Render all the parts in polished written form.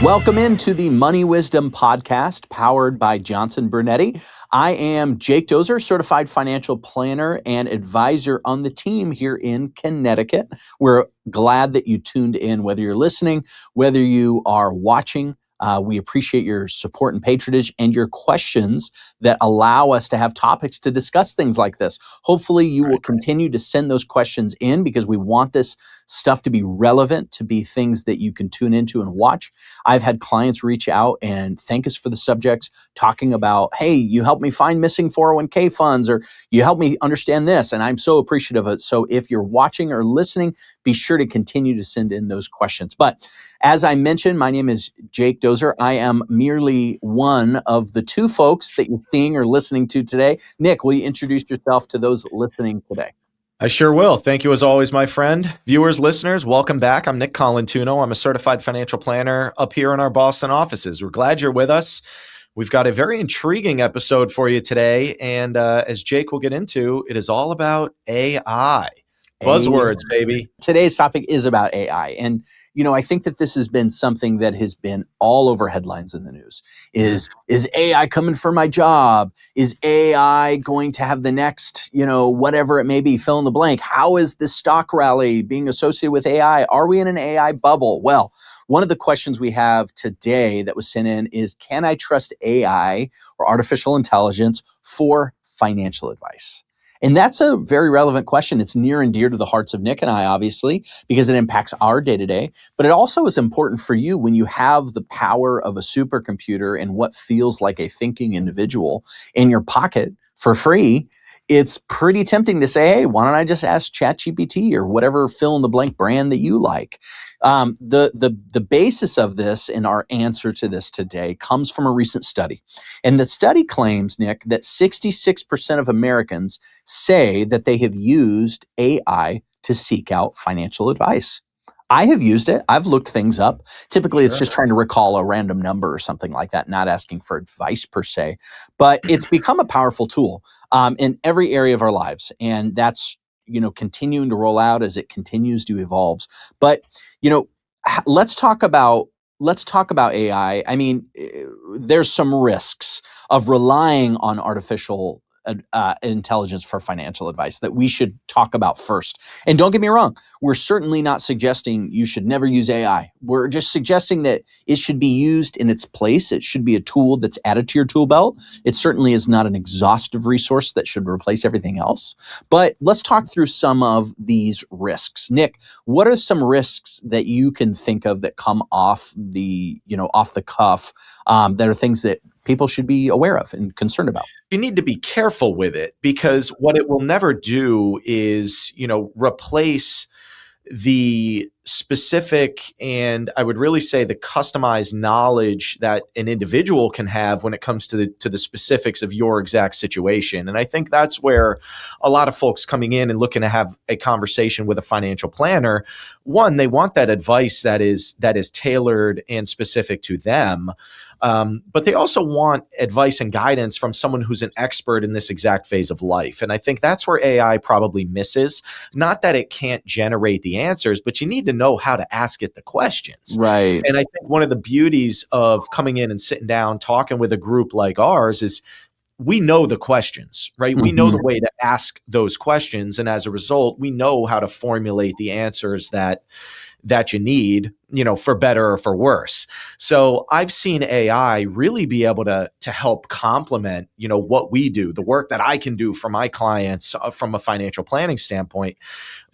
Welcome into the Money Wisdom Podcast, powered by Johnson Brunetti. I am Jake Dozer, certified financial planner and advisor on the team here in Connecticut. We're glad that you tuned in, whether you're listening, whether you are watching. We appreciate your support and patronage and your questions that allow us to have topics to discuss things like this. Hopefully you will continue to send those questions in because we want this stuff to be relevant, to be things that you can tune into and watch. I've had clients reach out and thank us for the subjects, talking about, hey, you helped me find missing 401k funds, or you helped me understand this, and I'm so appreciative of it. So if you're watching or listening, be sure to continue to send in those questions. But as I mentioned, my name is Jake Dozer. I am merely one of the two folks that you're seeing or listening to today. Nick, will you introduce yourself to those listening today? I sure will. Thank you as always, my friend. Viewers, listeners, welcome back. I'm Nick Colantuno. I'm a certified financial planner up here in our Boston offices. We're glad you're with us. We've got a very intriguing episode for you today. And as Jake will get into, it is all about AI. Buzzwords, baby. Today's topic is about AI. And, I think that this has been something that has been all over headlines in the news. Is AI coming for my job? Is AI going to have the next, whatever it may be, fill in the blank? How is this stock rally being associated with AI? Are we in an AI bubble? Well, one of the questions we have today that was sent in is, can I trust AI or artificial intelligence for financial advice? And that's a very relevant question. It's near and dear to the hearts of Nick and I, obviously, because it impacts our day-to-day. But it also is important for you when you have the power of a supercomputer and what feels like a thinking individual in your pocket for free. It's pretty tempting to say, hey, why don't I just ask ChatGPT or whatever fill-in-the-blank brand that you like? The basis of this and our answer to this today comes from a recent study. And the study claims, Nick, that 66% of Americans say that they have used AI to seek out financial advice. I have used it. I've looked things up. Typically, it's just trying to recall a random number or something like that, not asking for advice per se. But it's become a powerful tool in every area of our lives. And that's, continuing to roll out as it continues to evolve. But, let's talk about AI. I mean, there's some risks of relying on artificial intelligence for financial advice that we should talk about first. And don't get me wrong, we're certainly not suggesting you should never use AI. We're just suggesting that it should be used in its place. It should be a tool that's added to your tool belt. It certainly is not an exhaustive resource that should replace everything else. But let's talk through some of these risks. Nick, what are some risks that you can think of that come off the cuff that are things that people should be aware of and concerned about? You need to be careful with it, because what it will never do is, replace the specific, and I would really say the customized knowledge that an individual can have when it comes to the specifics of your exact situation. And I think that's where a lot of folks coming in and looking to have a conversation with a financial planner, one, they want that advice that is tailored and specific to them. But they also want advice and guidance from someone who's an expert in this exact phase of life. And I think that's where AI probably misses. Not that it can't generate the answers, but you need to know how to ask it the questions. Right. And I think one of the beauties of coming in and sitting down, talking with a group like ours is we know the questions, right? Mm-hmm. We know the way to ask those questions. And as a result, we know how to formulate the answers that you need, for better or for worse. So I've seen AI really be able to help complement, what we do, the work that I can do for my clients from a financial planning standpoint.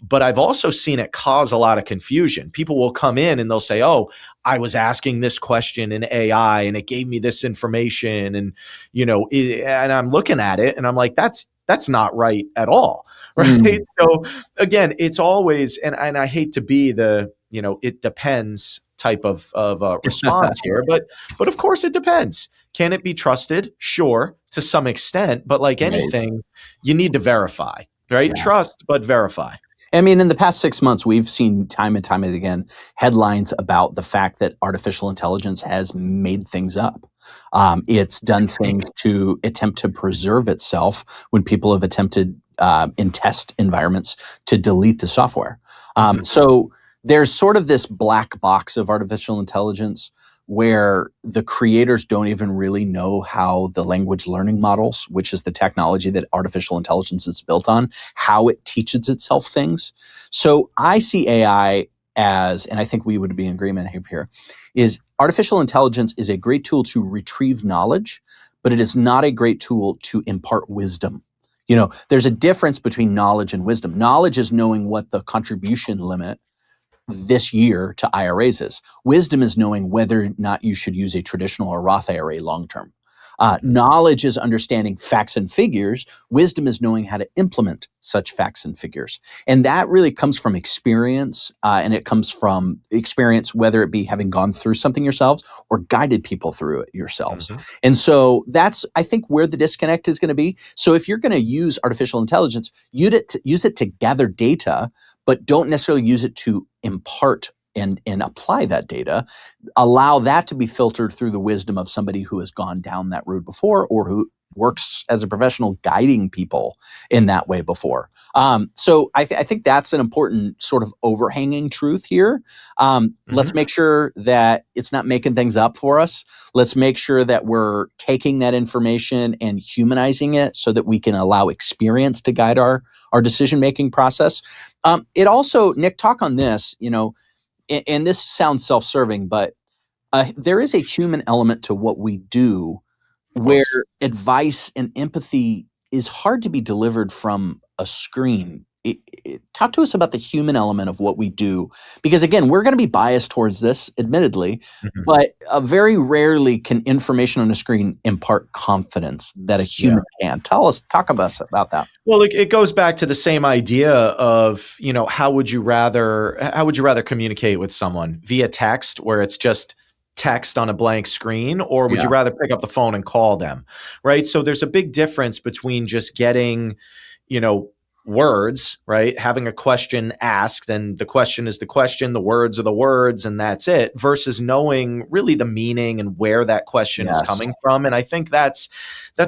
But I've also seen it cause a lot of confusion. People will come in and they'll say, oh, I was asking this question in AI and it gave me this information. And, and I'm looking at it and I'm like, that's not right at all. Right. So again, it's always, and I hate to be the, it depends type of response here, but of course it depends. Can it be trusted? Sure, to some extent, but like anything, you need to verify, right? Yeah. Trust, but verify. I mean, in the past 6 months, we've seen time and time and again headlines about the fact that artificial intelligence has made things up. It's done things to attempt to preserve itself when people have attempted in test environments to delete the software. So there's sort of this black box of artificial intelligence where the creators don't even really know how the language learning models, which is the technology that artificial intelligence is built on, how it teaches itself things. So I see AI as, and I think we would be in agreement here, is artificial intelligence is a great tool to retrieve knowledge, but it is not a great tool to impart wisdom. You know, there's a difference between knowledge and wisdom. Knowledge is knowing what the contribution limit this year to IRAs is. Wisdom is knowing whether or not you should use a traditional or Roth IRA long term. Knowledge is understanding facts and figures. Wisdom is knowing how to implement such facts and figures. And that really comes from experience, and it comes from experience, whether it be having gone through something yourselves or guided people through it yourselves. And so that's, I think, where the disconnect is going to be. So if you're going to use artificial intelligence, use it to gather data, but don't necessarily use it to impart and apply that data. Allow that to be filtered through the wisdom of somebody who has gone down that route before, or who works as a professional guiding people in that way before. So I think that's an important sort of overhanging truth here. Let's make sure that it's not making things up for us. Let's make sure that we're taking that information and humanizing it so that we can allow experience to guide our decision-making process. It also, Nick, talk on this, you know, and this sounds self-serving, but there is a human element to what we do where advice and empathy is hard to be delivered from a screen. Talk to us about the human element of what we do, because again, we're going to be biased towards this, admittedly, but very rarely can information on a screen impart confidence that a human can. Talk about that. Well, it goes back to the same idea of, you know, how would you rather communicate with someone via text, where it's just text on a blank screen, or would you rather pick up the phone and call them, right? So there's a big difference between just getting, you know, words, right? Having a question asked, and the question is the question, the words are the words, and that's it, versus knowing really the meaning and where that question is coming from. And I think that's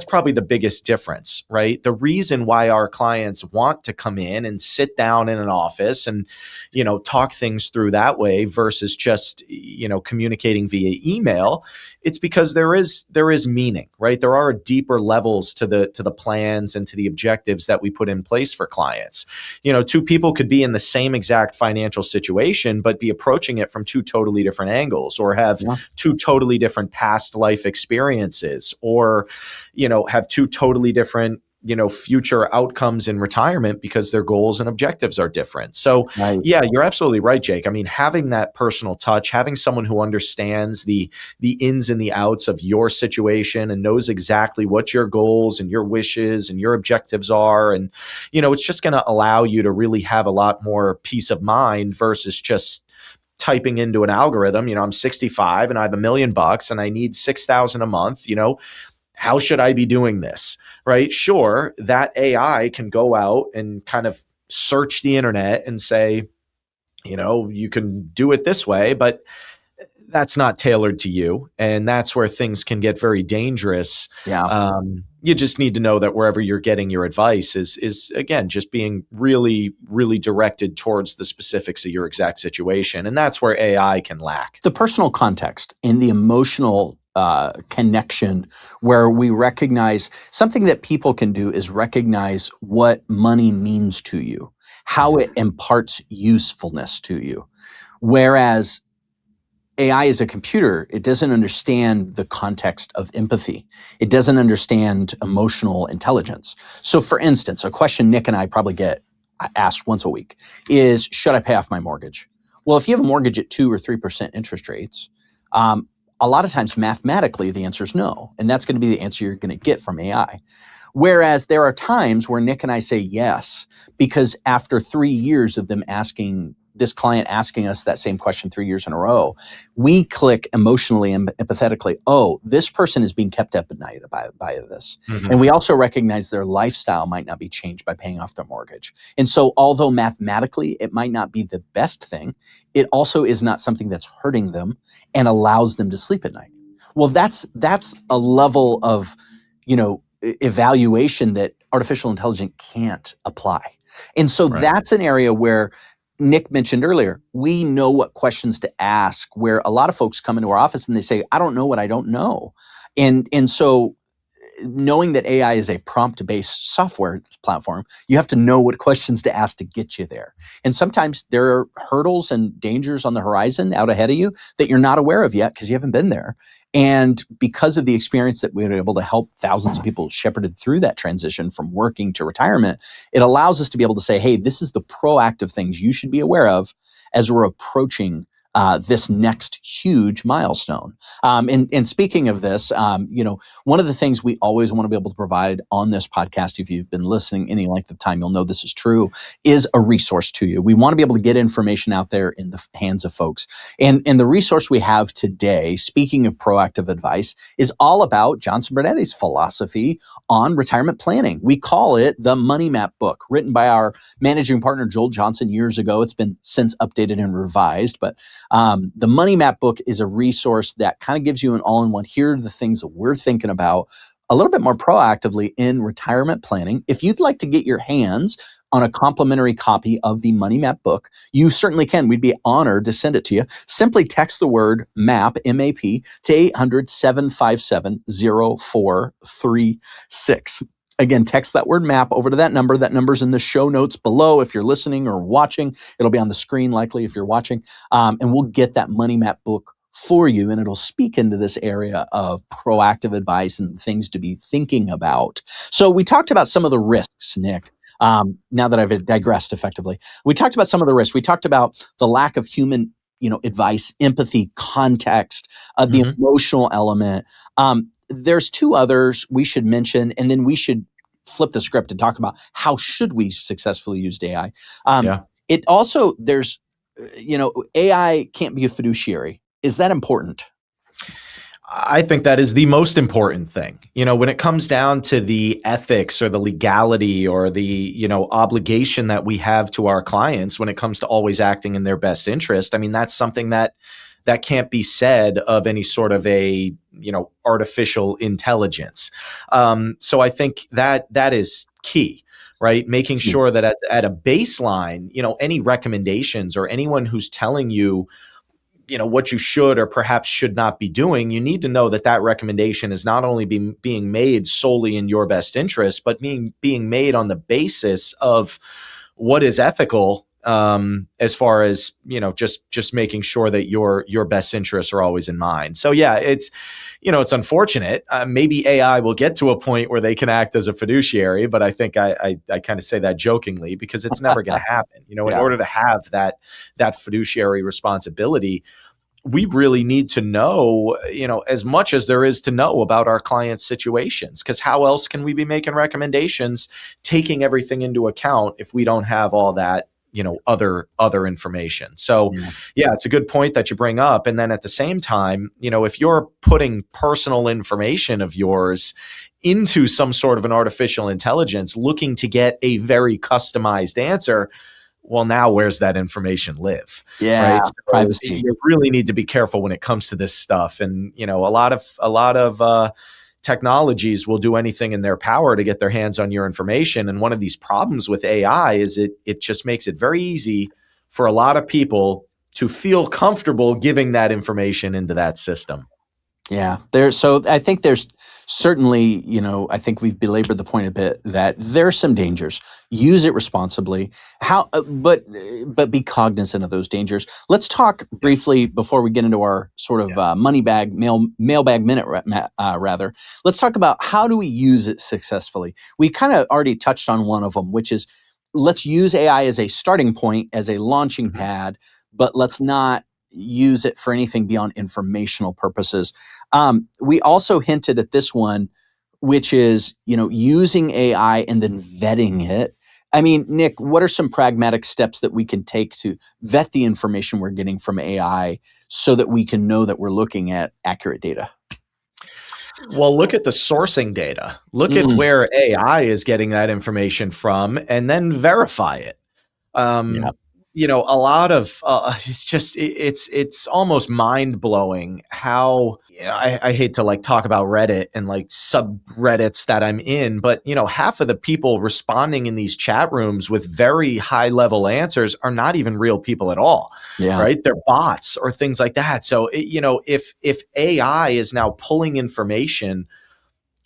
probably the biggest difference, right? The reason why our clients want to come in and sit down in an office and, you know, talk things through that way versus just, you know, communicating via email, it's because there is meaning, right? There are deeper levels to the plans and to the objectives that we put in place for clients. You know, two people could be in the same exact financial situation, but be approaching it from two totally different angles, or have two totally different past life experiences, or, you know, have two totally different, you know, future outcomes in retirement because their goals and objectives are different. So yeah, you're absolutely right, Jake. I mean, having that personal touch, having someone who understands the ins and the outs of your situation and knows exactly what your goals and your wishes and your objectives are. And, you know, it's just going to allow you to really have a lot more peace of mind versus just typing into an algorithm. You know, I'm 65 and I have $1 million and I need 6,000 a month, you know. How should I be doing this? Right? Sure, that AI can go out and kind of search the internet and say, you know, you can do it this way, but that's not tailored to you. And that's where things can get very dangerous. You just need to know that wherever you're getting your advice is again, just being really, really directed towards the specifics of your exact situation. And that's where AI can lack. The personal context and the emotional connection, where we recognize something that people can do is recognize what money means to you, how it imparts usefulness to you. Whereas AI is a computer, it doesn't understand the context of empathy. It doesn't understand emotional intelligence. So for instance, a question Nick and I probably get asked once a week is, should I pay off my mortgage? Well, if you have a mortgage at 2 or 3% interest rates, a lot of times mathematically the answer is no. And that's going to be the answer you're going to get from AI. Whereas there are times where Nick and I say yes, because after 3 years of this client asking us that same question 3 years in a row, we click emotionally and empathetically, oh, this person is being kept up at night by this. And we also recognize their lifestyle might not be changed by paying off their mortgage. And so although mathematically it might not be the best thing, it also is not something that's hurting them and allows them to sleep at night. Well, that's a level of, you know, evaluation that artificial intelligence can't apply. And so that's an area where Nick mentioned earlier, we know what questions to ask, where a lot of folks come into our office and they say, I don't know what I don't know. And so knowing that AI is a prompt-based software platform, you have to know what questions to ask to get you there. And sometimes there are hurdles and dangers on the horizon out ahead of you that you're not aware of yet because you haven't been there. And because of the experience that we were able to help thousands of people shepherded through that transition from working to retirement, it allows us to be able to say, hey, this is the proactive things you should be aware of as we're approaching this next huge milestone. And speaking of this, one of the things we always want to be able to provide on this podcast, if you've been listening any length of time, you'll know this is true, is a resource to you. We want to be able to get information out there in the hands of folks. And the resource we have today, speaking of proactive advice, is all about Johnson Brunetti's philosophy on retirement planning. We call it the Money Map book, written by our managing partner, Joel Johnson, years ago. It's been since updated and revised, but the Money Map book is a resource that kind of gives you an all-in-one. Here are the things that we're thinking about a little bit more proactively in retirement planning. If you'd like to get your hands on a complimentary copy of the Money Map book, you certainly can. We'd be honored to send it to you. Simply text the word MAP, M-A-P, to 800-757-0436. Again, text that word MAP over to that number. That number's in the show notes below if you're listening or watching. It'll be on the screen likely if you're watching. And we'll get that Money Map book for you, and it'll speak into this area of proactive advice and things to be thinking about. So we talked about some of the risks, Nick. Now that I've digressed effectively, we talked about some of the risks. We talked about the lack of human advice, empathy, context, the emotional element. There's two others we should mention, and then we should flip the script and talk about how should we successfully use AI. It also, there's, AI can't be a fiduciary. Is that important? I think that is the most important thing. When it comes down to the ethics or the legality or the, obligation that we have to our clients when it comes to always acting in their best interest, I mean, that's something that can't be said of any sort of a, artificial intelligence. So I think that is key, right? Making sure that at a baseline, any recommendations or anyone who's telling you, what you should or perhaps should not be doing, you need to know that recommendation is not only being made solely in your best interest, but being made on the basis of what is ethical, as far as, just making sure that your best interests are always in mind. So yeah, it's unfortunate. Maybe AI will get to a point where they can act as a fiduciary, but I think I kind of say that jokingly because it's never going to happen. In order to have that fiduciary responsibility, we really need to know, as much as there is to know about our clients' situations, because how else can we be making recommendations, taking everything into account if we don't have all that, other information. So yeah, it's a good point that you bring up. And then at the same time, if you're putting personal information of yours into some sort of an artificial intelligence looking to get a very customized answer, well, now where's that information live? Yeah, right? So privacy. You really need to be careful when it comes to this stuff. And, a lot of technologies will do anything in their power to get their hands on your information. And one of these problems with AI is it just makes it very easy for a lot of people to feel comfortable giving that information into that system. Yeah, so I think there's certainly, I think we've belabored the point a bit that there are some dangers. Use it responsibly. But be cognizant of those dangers. Let's talk briefly before we get into our sort of mailbag minute rather. Let's talk about how do we use it successfully. We kind of already touched on one of them, which is let's use AI as a starting point, as a launching pad, but let's not use it for anything beyond informational purposes. We also hinted at this one, which is, using AI and then vetting it. I mean, Nick, what are some pragmatic steps that we can take to vet the information we're getting from AI so that we can know that we're looking at accurate data? Well, look at the sourcing data. Look at where AI is getting that information from and then verify it. a lot of it's almost mind blowing how I hate to like talk about Reddit and like subreddits that I'm in, but half of the people responding in these chat rooms with very high level answers are not even real people at all, Yeah. right? They're bots or things like that. So if AI is now pulling information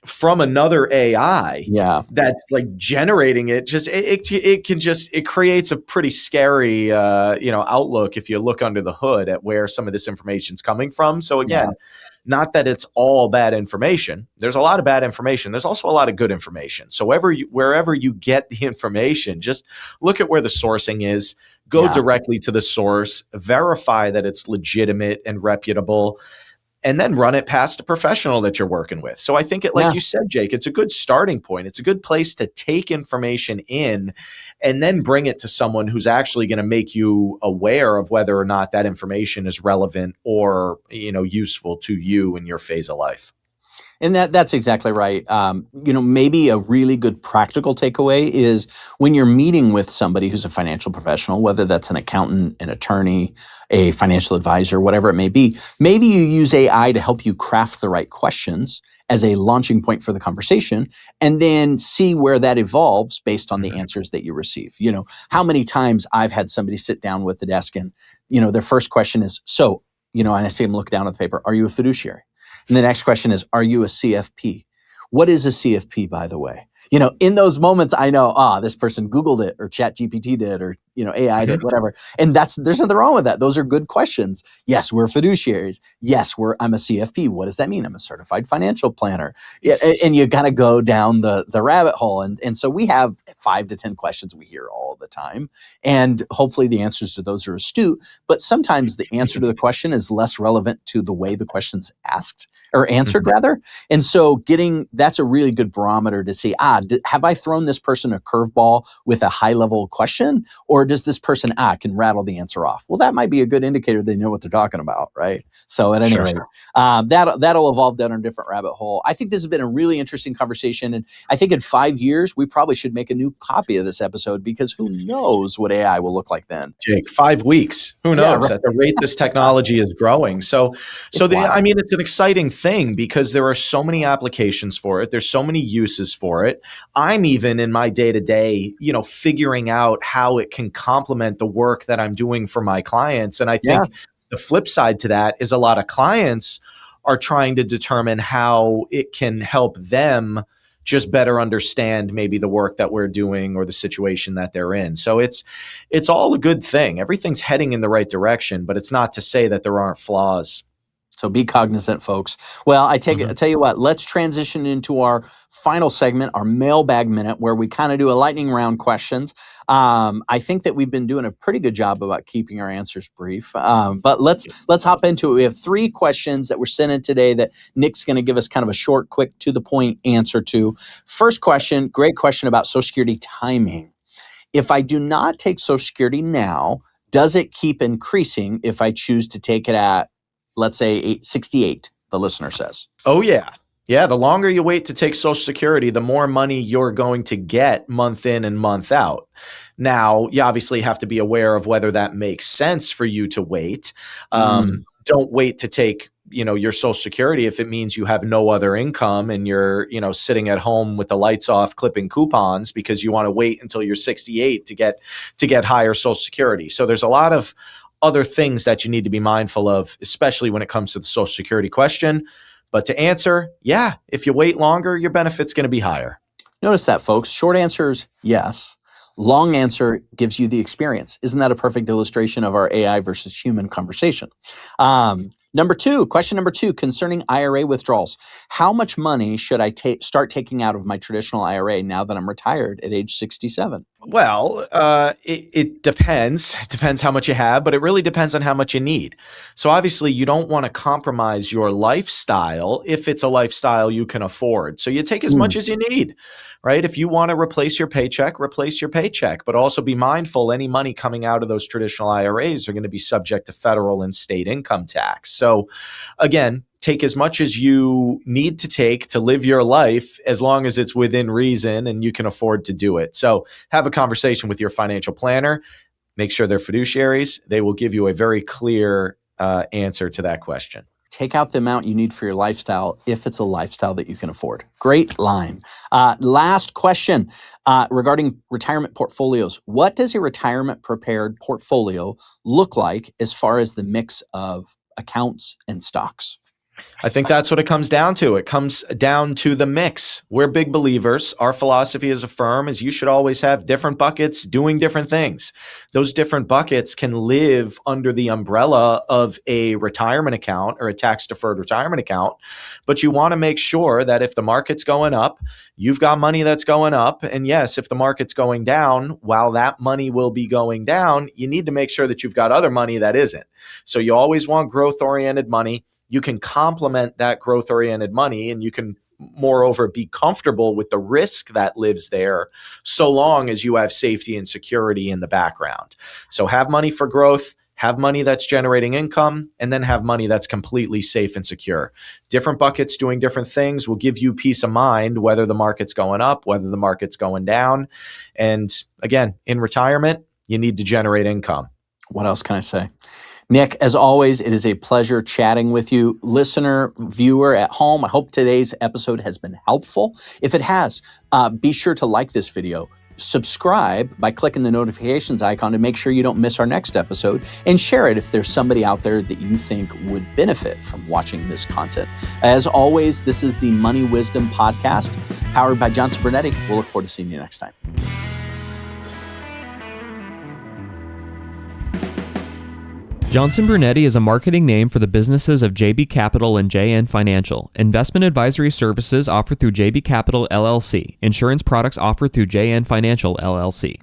from another AI Yeah. that's like generating it, just it can just it creates a pretty scary outlook if you look under the hood at where some of this information's coming from. So Yeah. again, not that it's all bad information. There's a lot of bad information. There's also a lot of good information. So wherever you get the information, just look at where the sourcing is, go Yeah. directly to the source, verify that it's legitimate and reputable, and then run it past a professional that you're working with. So I think like Yeah. you said, Jake, it's a good starting point. It's a good place to take information in and then bring it to someone who's actually going to make you aware of whether or not that information is relevant or, useful to you in your phase of life. And that's exactly right. Maybe a really good practical takeaway is when you're meeting with somebody who's a financial professional, whether that's an accountant, an attorney, a financial advisor, whatever it may be, maybe you use AI to help you craft the right questions as a launching point for the conversation, and then see where that evolves based on the answers that you receive. How many times I've had somebody sit down with the desk and, their first question is, and I see them look down at the paper, are you a fiduciary? And the next question is, are you a CFP? What is a CFP, by the way? In those moments, I know, this person Googled it or Chat GPT did or, AI did, whatever. And there's nothing wrong with that. Those are good questions. Yes, we're fiduciaries. Yes, I'm a CFP. What does that mean? I'm a certified financial planner. Yeah, and you got to go down the rabbit hole. And so we have 5 to 10 questions we hear all the time. And hopefully the answers to those are astute. But sometimes the answer to the question is less relevant to the way the question's asked or answered, rather. And so that's a really good barometer to see, have I thrown this person a curveball with a high level question, or does this person can rattle the answer off? Well, that might be a good indicator they know what they're talking about, right? So at any rate, that'll evolve down a different rabbit hole. I think this has been a really interesting conversation, and I think in 5 years we probably should make a new copy of this episode, because who knows what AI will look like then. Jake, 5 weeks. Who knows? Yeah, right. At the rate this technology is growing. It's an exciting thing because there are so many applications for it. There's so many uses for it. I'm even in my day-to-day, figuring out how it can complement the work that I'm doing for my clients. And I think the flip side to that is a lot of clients are trying to determine how it can help them just better understand maybe the work that we're doing or the situation that they're in. So it's all a good thing. Everything's heading in the right direction, but it's not to say that there aren't flaws. So be cognizant, folks. Well, I tell you what, let's transition into our final segment, our mailbag minute, where we kind of do a lightning round questions. I think that we've been doing a pretty good job about keeping our answers brief. But let's hop into it. We have 3 questions that were sent in today that Nick's going to give us kind of a short, quick, to the point answer to. First question, great question about Social Security timing. If I do not take Social Security now, does it keep increasing if I choose to take it at, let's say, 68, the listener says? Oh, yeah. Yeah, the longer you wait to take Social Security, the more money you're going to get month in and month out. Now, you obviously have to be aware of whether that makes sense for you to wait. Don't wait to take, your Social Security if it means you have no other income and you're, sitting at home with the lights off clipping coupons because you want to wait until you're 68 to get higher Social Security. So there's a lot of other things that you need to be mindful of, especially when it comes to the Social Security question. But to answer, yeah, if you wait longer, your benefit's going to be higher. Notice that, folks. Short answer is yes. Long answer gives you the experience. Isn't that a perfect illustration of our AI versus human conversation? Question number 2, concerning IRA withdrawals. How much money should I start taking out of my traditional IRA now that I'm retired at age 67? Well, it depends. It depends how much you have, but it really depends on how much you need. So obviously you don't want to compromise your lifestyle if it's a lifestyle you can afford. So you take as much as you need, right? If you want to replace your paycheck, but also be mindful any money coming out of those traditional IRAs are going to be subject to federal and state income tax. So again, take as much as you need to take to live your life as long as it's within reason and you can afford to do it. So have a conversation with your financial planner. make sure they're fiduciaries. They will give you a very clear answer to that question. Take out the amount you need for your lifestyle if it's a lifestyle that you can afford. Great line. Last question regarding retirement portfolios. What does a retirement prepared portfolio look like as far as the mix of accounts and stocks? I think that's what it comes down to. It comes down to the mix. We're big believers. Our philosophy as a firm is you should always have different buckets doing different things. Those different buckets can live under the umbrella of a retirement account or a tax-deferred retirement account, but you want to make sure that if the market's going up, you've got money that's going up. And yes, if the market's going down, while that money will be going down, you need to make sure that you've got other money that isn't. So you always want growth-oriented money. You can complement that growth-oriented money, and you can, moreover, be comfortable with the risk that lives there so long as you have safety and security in the background. So have money for growth, have money that's generating income, and then have money that's completely safe and secure. Different buckets doing different things will give you peace of mind, whether the market's going up, whether the market's going down. And again, in retirement, you need to generate income. What else can I say? Nick, as always, it is a pleasure chatting with you. Listener, viewer at home, I hope today's episode has been helpful. If it has, be sure to like this video. Subscribe by clicking the notifications icon to make sure you don't miss our next episode, and share it if there's somebody out there that you think would benefit from watching this content. As always, this is the Money Wisdom Podcast, powered by Johnson Brunetti. We'll look forward to seeing you next time. Johnson Brunetti is a marketing name for the businesses of JB Capital and JN Financial. Investment advisory services offered through JB Capital LLC. Insurance products offered through JN Financial LLC.